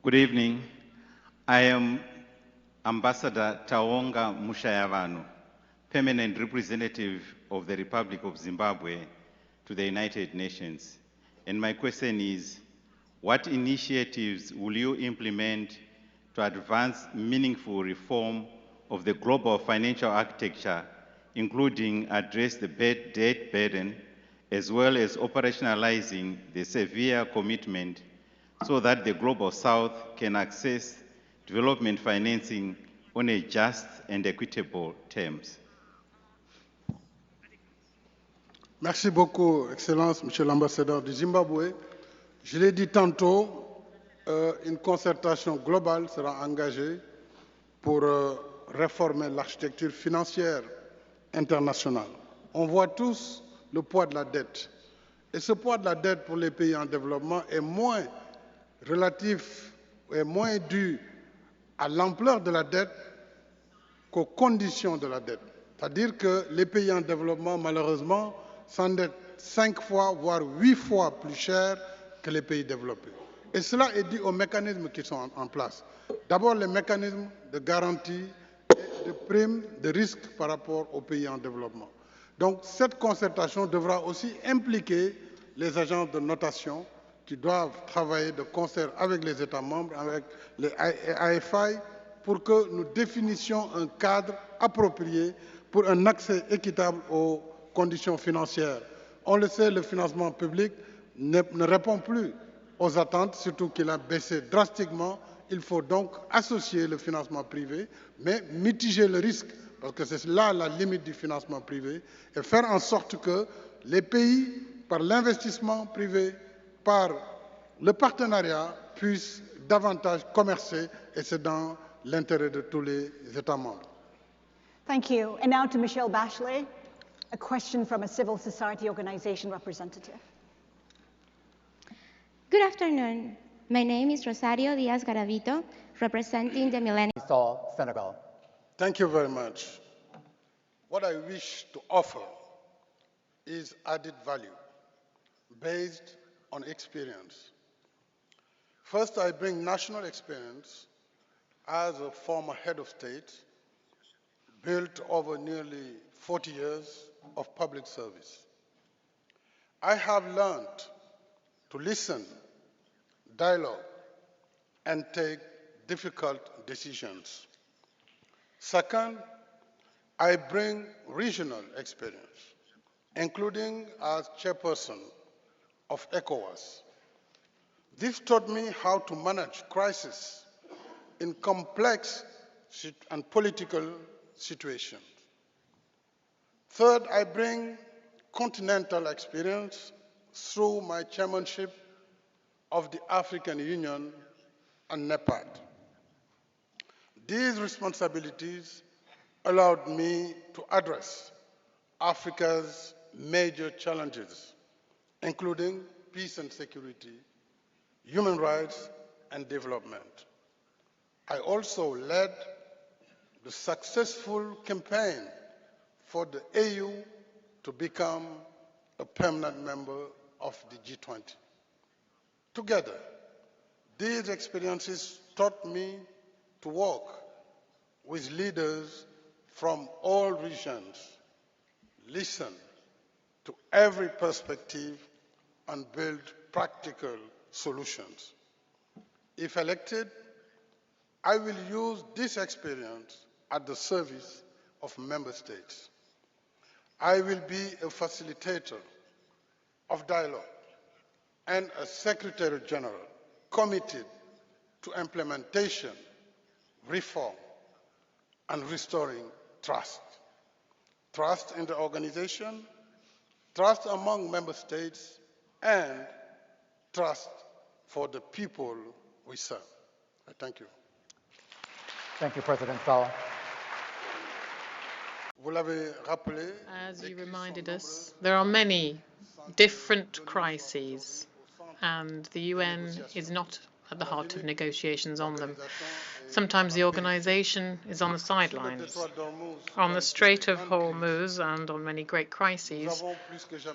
Good evening. I am Ambassador Taonga Mushayavano, Permanent Representative of the Republic of Zimbabwe to the United Nations. And my question is, what initiatives will you implement to advance meaningful reform of the global financial architecture, including address the debt burden, as well as operationalizing the severe commitment so that the Global South can access development financing on a just and equitable terms? Merci beaucoup, Excellence, Monsieur l'ambassadeur du Zimbabwe. Je l'ai dit tantôt, une concertation globale sera engagée pour réformer l'architecture financière internationale. On voit tous le poids de la dette. Et ce poids de la dette pour les pays en développement est moins relatif et moins dû à l'ampleur de la dette qu'aux conditions de la dette. C'est-à-dire que les pays en développement, malheureusement, s'endettent 5 fois, voire 8 fois plus cher que les pays développés. Et cela est dû aux mécanismes qui sont en place. D'abord, les mécanismes de garantie et de primes de risque par rapport aux pays en développement. Donc, cette concertation devra aussi impliquer les agences de notation qui doivent travailler de concert avec les États membres, avec les AFI, pour que nous définissions un cadre approprié pour un accès équitable aux conditions financières. On le sait, le financement public ne répond plus aux attentes, surtout qu'il a baissé drastiquement. Il faut donc associer le financement privé, mais mitiger le risque, parce que c'est là la limite du financement privé, et faire en sorte que les pays, par l'investissement privé, par le partenariat, puissent davantage commercer, et c'est dans l'intérêt de tous les États membres. Thank you. And now to Michelle Bachelet, a question from a civil society organization representative. Good afternoon. My name is Rosario Diaz Garavito, representing the Millennium. Senegal. Thank you very much. What I wish to offer is added value based on experience. First, I bring national experience as a former head of state, built over nearly 40 years of public service. I have learned to listen, dialogue, and take difficult decisions. Second, I bring regional experience, including as chairperson of ECOWAS. This taught me how to manage crisis in complex and political situations. Third, I bring continental experience through my chairmanship of the African Union and NEPAD. These responsibilities allowed me to address Africa's major challenges, including peace and security, human rights, and development. I also led the successful campaign for the AU to become a permanent member of the G20. Together, these experiences taught me to work with leaders from all regions, listen to every perspective, and build practical solutions. If elected, I will use this experience at the service of member states. I will be a facilitator of dialogue and a Secretary General committed to implementation, reform, and restoring trust. Trust in the organization, trust among member states, and trust for the people we serve. I thank you. Thank you, President Sall. As you reminded us, there are many different crises, and the UN is not at the heart of negotiations on them. Sometimes the organization is on the sidelines. On the Strait of Hormuz and on many great crises,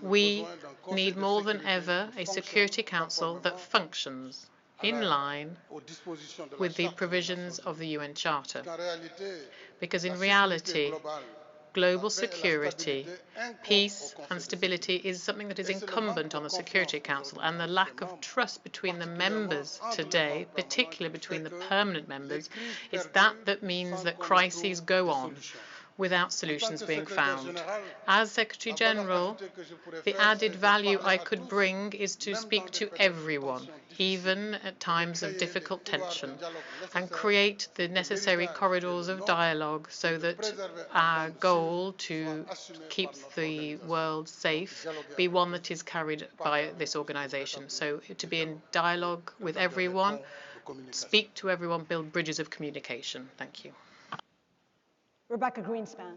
we need more than ever a Security Council that functions, in line with the provisions of the UN Charter. Because in reality, global security, peace and stability is something that is incumbent on the Security Council, and the lack of trust between the members today, particularly between the permanent members, is that means that crises go on without solutions being found. As Secretary General, the added value I could bring is to speak to everyone, even at times of difficult tension, and create the necessary corridors of dialogue so that our goal to keep the world safe be one that is carried by this organization. So to be in dialogue with everyone, speak to everyone, build bridges of communication. Thank you. Rebecca Greenspan.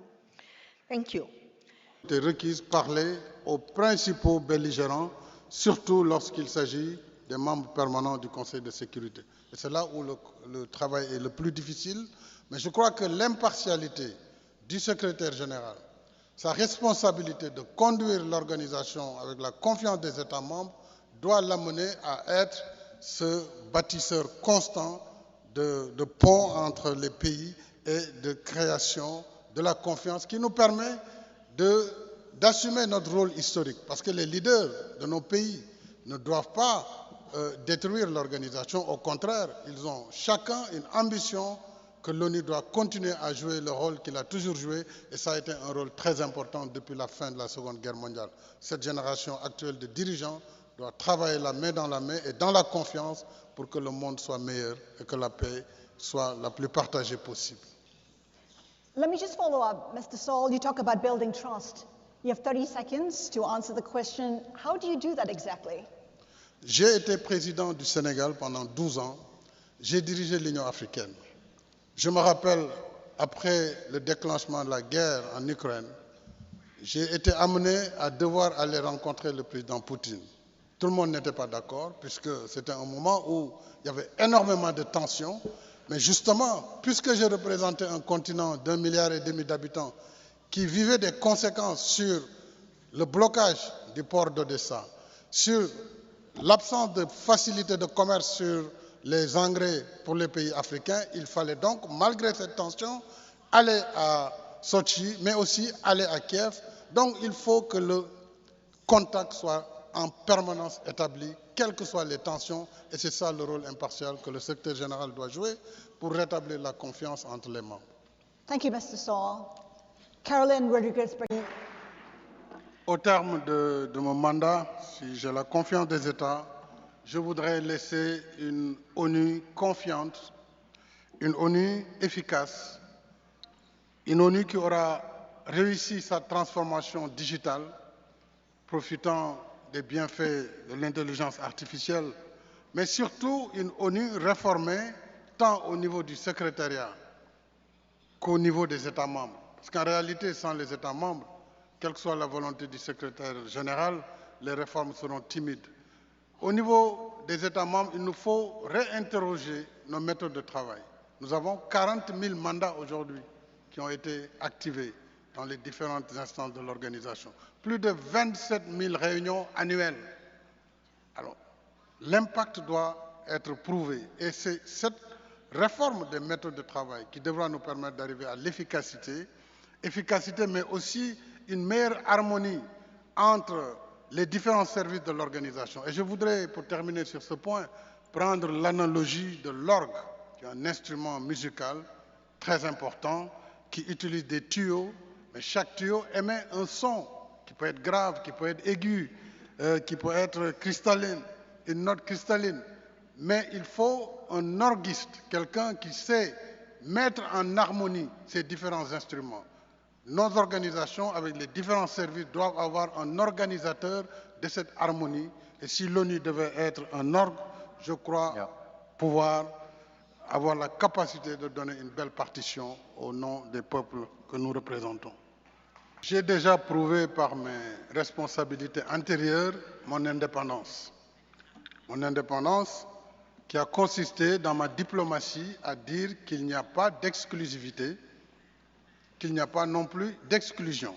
Thank you. Il est requis parler aux principaux belligérants, surtout lorsqu'il s'agit des membres permanents du Conseil de sécurité. Et c'est là où le travail est le plus difficile. Mais je crois que l'impartialité du secrétaire général, sa responsabilité de conduire l'organisation avec la confiance des États membres, doit l'amener à être ce bâtisseur constant de ponts entre les pays et de création de la confiance qui nous permet d'assumer notre rôle historique. Parce que les leaders de nos pays ne doivent pas détruire l'organisation. Au contraire, ils ont chacun une ambition que l'ONU doit continuer à jouer le rôle qu'il a toujours joué. Et ça a été un rôle très important depuis la fin de la Seconde Guerre mondiale. Cette génération actuelle de dirigeants doit travailler la main dans la main et dans la confiance pour que le monde soit meilleur et que la paix soit la plus partagée possible. Let me just follow up. Mr. Saul, you talk about building trust. You have 30 seconds to answer the question. How do you do that exactly? J'ai été président du Sénégal pendant 12 ans. J'ai dirigé l'Union africaine. Je me rappelle, après le déclenchement de la guerre en Ukraine, j'ai été amené à devoir aller rencontrer le président Poutine. Tout le monde n'était pas d'accord, puisque c'était un moment où il y avait énormément de tensions. Mais justement, puisque j'ai représenté un continent d'1,5 milliard d'habitants qui vivait des conséquences sur le blocage du port d'Odessa, sur l'absence de facilité de commerce sur les engrais pour les pays africains, il fallait donc, malgré cette tension, aller à Sochi, mais aussi aller à Kiev. Donc il faut que le contact soit en permanence établi, quelles que soient les tensions, et c'est ça le rôle impartial que le secrétaire général doit jouer pour rétablir la confiance entre les membres. Thank you, Mr. Saul. Caroline Rodriguez. Au terme de mon mandat, si j'ai la confiance des États, je voudrais laisser une ONU confiante, une ONU efficace, une ONU qui aura réussi sa transformation digitale, profitant des bienfaits de l'intelligence artificielle, mais surtout une ONU réformée tant au niveau du secrétariat qu'au niveau des États membres. Parce qu'en réalité, sans les États membres, quelle que soit la volonté du secrétaire général, les réformes seront timides. Au niveau des États membres, il nous faut réinterroger nos méthodes de travail. Nous avons 40 000 mandats aujourd'hui qui ont été activés dans les différentes instances de l'organisation. Plus de 27 000 réunions annuelles. Alors, l'impact doit être prouvé. Et c'est cette réforme des méthodes de travail qui devra nous permettre d'arriver à l'efficacité, mais aussi une meilleure harmonie entre les différents services de l'organisation. Et je voudrais, pour terminer sur ce point, prendre l'analogie de l'orgue, qui est un instrument musical très important, qui utilise des tuyaux, mais chaque tuyau émet un son qui peut être grave, qui peut être aigu, qui peut être cristalline, une note cristalline. Mais il faut un orguiste, quelqu'un qui sait mettre en harmonie ces différents instruments. Nos organisations, avec les différents services, doivent avoir un organisateur de cette harmonie. Et si l'ONU devait être un orgue, je crois pouvoir avoir la capacité de donner une belle partition au nom des peuples que nous représentons. J'ai déjà prouvé par mes responsabilités antérieures mon indépendance. Mon indépendance qui a consisté dans ma diplomatie à dire qu'il n'y a pas d'exclusivité, qu'il n'y a pas non plus d'exclusion.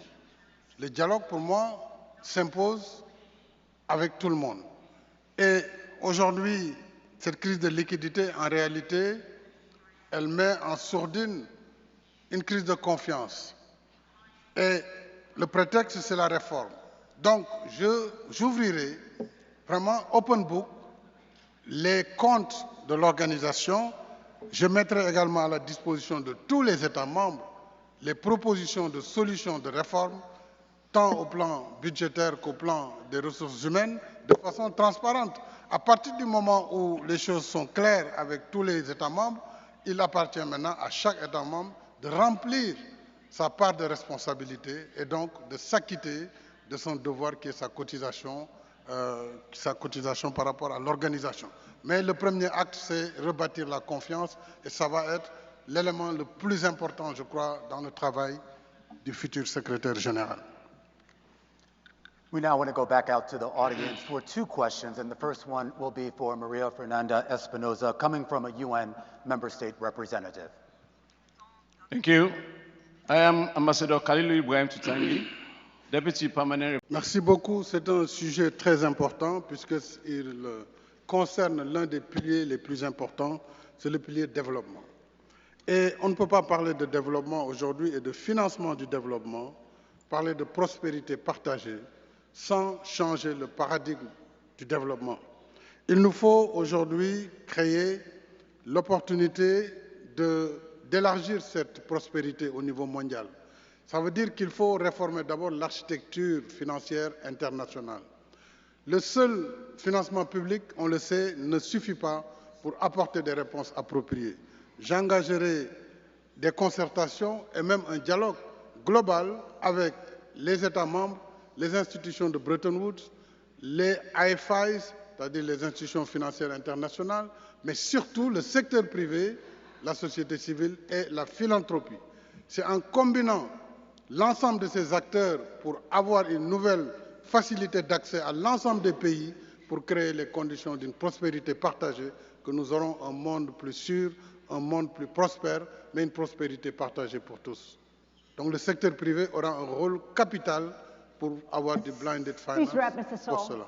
Le dialogue, pour moi, s'impose avec tout le monde. Et aujourd'hui, Cette crise de liquidité, en réalité, elle met en sourdine une crise de confiance. Et le prétexte, c'est la réforme. Donc, j'ouvrirai vraiment open book les comptes de l'organisation. Je mettrai également à la disposition de tous les États membres les propositions de solutions de réforme, tant au plan budgétaire qu'au plan des ressources humaines, de façon transparente. À partir du moment où les choses sont claires avec tous les États membres, il appartient maintenant à chaque État membre de remplir sa part de responsabilité et donc de s'acquitter de son devoir qui est sa cotisation par rapport à l'organisation. Mais le premier acte, c'est rebâtir la confiance et ça va être l'élément le plus important, je crois, dans le travail du futur secrétaire général. We now want to go back out to the audience for 2 questions, and the first one will be for Maria Fernanda Espinosa, coming from a UN member state representative. Thank you. I am Ambassador Khalilou Ibrahim Toutangi, Deputy Permanent. Merci beaucoup. C'est un sujet très important puisqu'il concerne l'un des piliers les plus importants, c'est le pilier développement. Et on ne peut pas parler de développement aujourd'hui et de financement du développement, parler de prospérité partagée, sans changer le paradigme du développement. Il nous faut aujourd'hui créer l'opportunité d'élargir cette prospérité au niveau mondial. Ça veut dire qu'il faut réformer d'abord l'architecture financière internationale. Le seul financement public, on le sait, ne suffit pas pour apporter des réponses appropriées. J'engagerai des concertations et même un dialogue global avec les États membres, les institutions de Bretton Woods, les IFIs, c'est-à-dire les institutions financières internationales, mais surtout le secteur privé, la société civile et la philanthropie. C'est en combinant l'ensemble de ces acteurs pour avoir une nouvelle facilité d'accès à l'ensemble des pays pour créer les conditions d'une prospérité partagée que nous aurons un monde plus sûr, un monde plus prospère, mais une prospérité partagée pour tous. Donc le secteur privé aura un rôle capital pour avoir du blended finance pour cela.